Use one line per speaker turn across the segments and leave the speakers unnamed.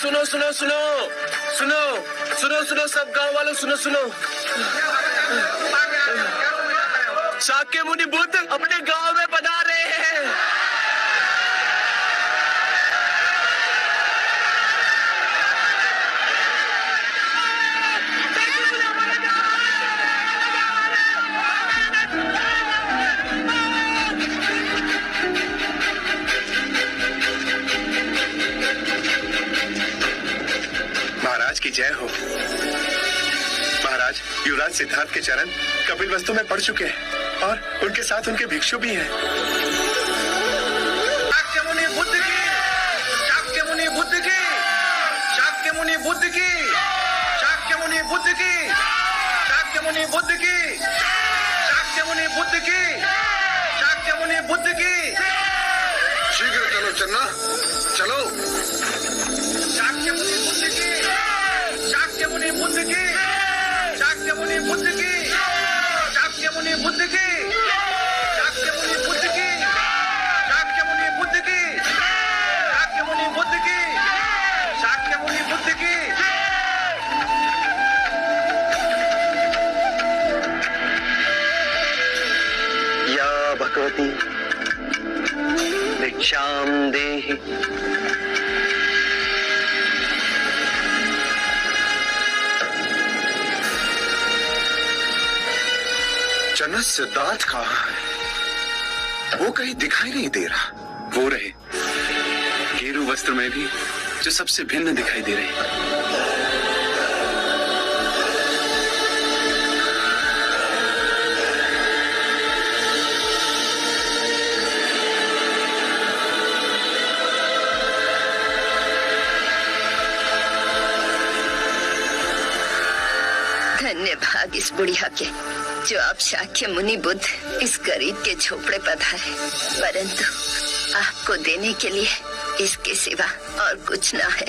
सुनो सुनो सुनो सुनो सुनो सुनो सब गांव वालों सुनो सुनो। शाक्य मुनि बुद्ध अपने गांव में पधार रहे हैं।
महाराज की जय हो। महाराज, युवराज सिद्धार्थ के चरण कपिल वस्तु में पड़ चुके हैं और उनके साथ उनके भिक्षु भी हैं।
शाक्य मुनि बुद्ध की, शाक्य मुनि बुद्ध की, शाक्य मुनि बुद्ध की, शाक्य मुनि बुद्ध की, शाक्य मुनि बुद्ध की, शाक्य मुनि बुद्ध की, शाक्य मुनि बुद्ध की।
शीघ्र चलो चन्ना, चलो।
शाक्य मुनि बुद्ध की, शाक्य मुनि बुद्ध की, शाक्य मुनि बुद्ध की, शाक्य मुनि बुद्ध की, शाक्य मुनि बुद्ध की, शाक्य मुनि बुद्ध की, शाक्य मुनि बुद्ध की, शाक्य मुनि बुद्ध की।
या भगवती भिक्षाम देहि। चन्ना, सिद्धार्थ कहाँ है? वो कहीं दिखाई नहीं दे रहा। वो रहे गेरू वस्त्र में भी जो सबसे भिन्न दिखाई दे रहे।
धन्य भाग इस बुढ़िया के जो आप शाक्य मुनि बुद्ध इस गरीब के झोपड़े पधारे, परंतु आपको देने के लिए इसके सिवा और कुछ ना है।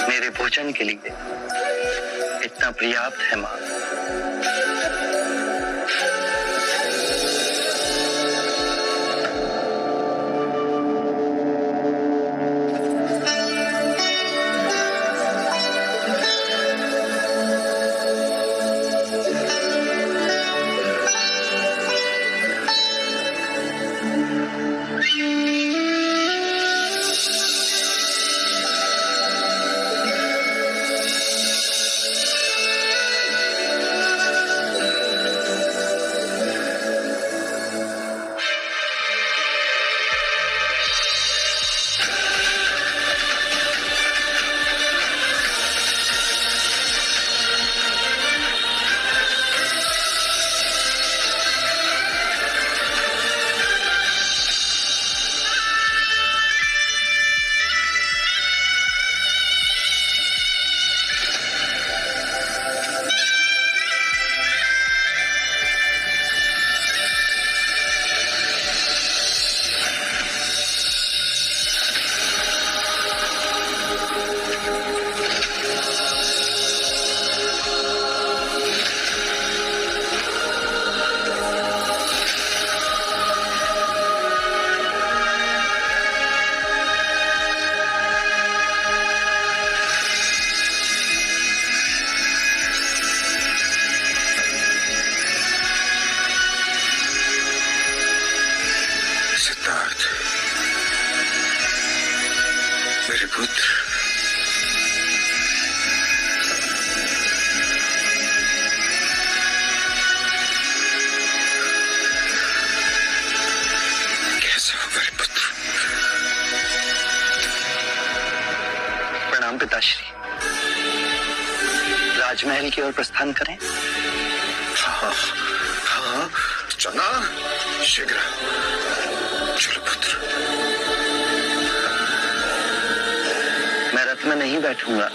मेरे भोजन के लिए इतना पर्याप्त है माँ। मेरे पुत्र, कैसे हो मेरे पुत्र? प्रणाम पिताश्री। राजमहल की ओर प्रस्थान करें? हाँ हाँ, चलना शीघ्र। चलो पुत्र। मैं रथ में नहीं बैठूंगा,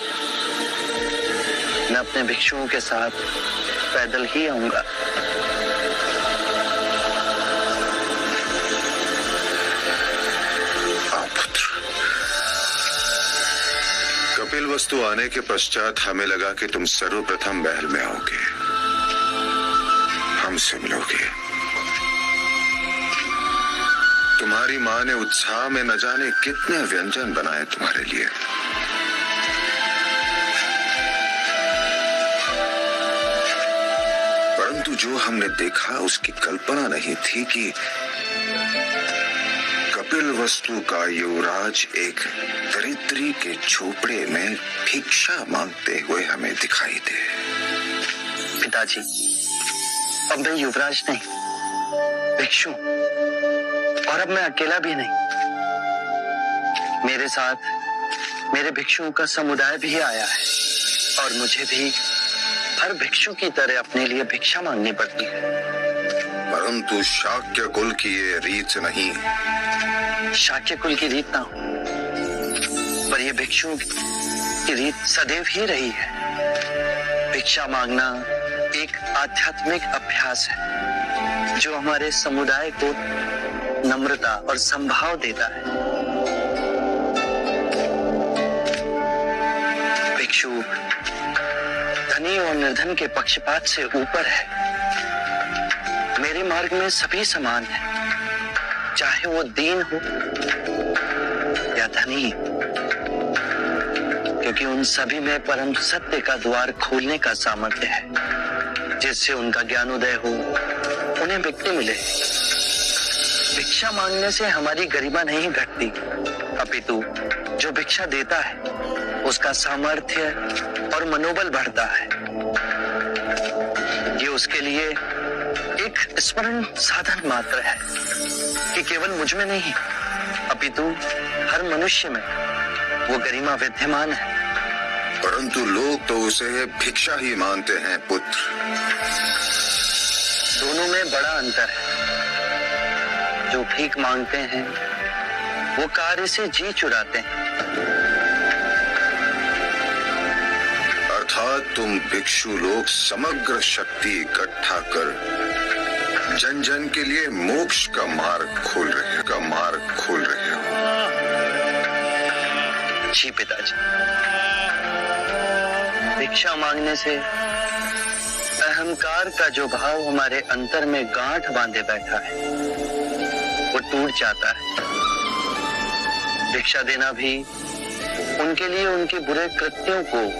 मैं अपने भिक्षुओं के साथ पैदल ही आऊंगा। आओ पुत्र। कपिल वस्तु आने के पश्चात हमें लगा कि तुम सर्वप्रथम महल में आओगे। आराम से मिलोगे। तुम्हारी माँ ने उत्साह में न जाने कितने व्यंजन बनाए तुम्हारे लिए। परंतु जो हमने देखा उसकी कल्पना नहीं थी कि कपिल वस्तु का युवराज एक दरिद्री के झोपड़े में भिक्षा मांगते हुए हमें दिखाई दे।
पिताजी, अब मैं युवराज नहीं, भिक्षु, और अब मैं अकेला भी नहीं। मेरे साथ मेरे भिक्षुओं का समुदाय भी आया है और मुझे भी हर भिक्षु की तरह अपने लिए भिक्षा मांगनी पड़ती है।
परंतु शाक्य कुल की ये रीत नहीं।
शाक्य कुल की रीत ना हो, पर ये भिक्षुओं की रीत सदैव ही रही है। भिक्षा मांगना एक आध्यात्मिक अभ्यास है जो हमारे समुदाय को नम्रता और संभाव देता है। भिक्षु धनी और निर्धन के पक्षपात से ऊपर है। मेरे मार्ग में सभी समान है, चाहे वो दीन हो या धनी, क्योंकि उन सभी में परम सत्य का द्वार खोलने का सामर्थ्य है, जिससे उनका ज्ञानोदय हो, उन्हें मुक्ति मिले। भिक्षा मांगने से हमारी गरिमा नहीं घटती, अपितु जो भिक्षा देता है उसका सामर्थ्य और मनोबल बढ़ता है। ये उसके लिए एक स्मरण साधन मात्र है कि केवल मुझ में नहीं, अपितु हर मनुष्य में वो गरिमा विद्यमान है।
परंतु लोग तो उसे भिक्षा ही मानते हैं पुत्र।
दोनों में बड़ा अंतर है। जो भीख मांगते हैं वो कार्य से जी चुराते हैं।
अर्थात तुम भिक्षु लोग समग्र शक्ति इकट्ठा कर जन जन के लिए मोक्ष का मार्ग खोल रहे हो।
जी पिताजी, भिक्षा मांगने से अहंकार का जो भाव हमारे अंतर में गांठ बांधे बैठा है वो टूट जाता है। भिक्षा देना भी उनके लिए उनके बुरे कृत्यों को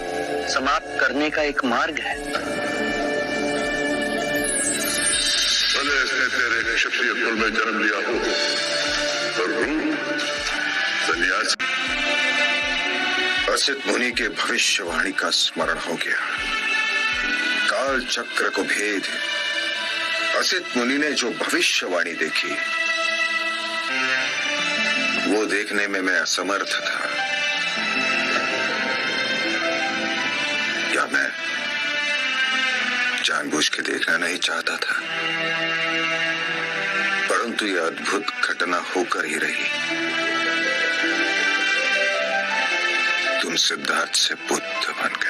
समाप्त करने का एक मार्ग है।
भले इसने तेरे क्षत्रिय कुल में जन्म लिया हो, पर रूप सन्यासी।
असित मुनि के भविष्यवाणी का स्मरण हो गया। काल चक्र को भेद असित मुनि ने जो भविष्यवाणी देखी वो देखने में मैं असमर्थ था। क्या मैं जानबूझ के देखना नहीं चाहता था? परंतु यह अद्भुत घटना होकर ही रही। तुम सिद्धार्थ से पुत्र बनकर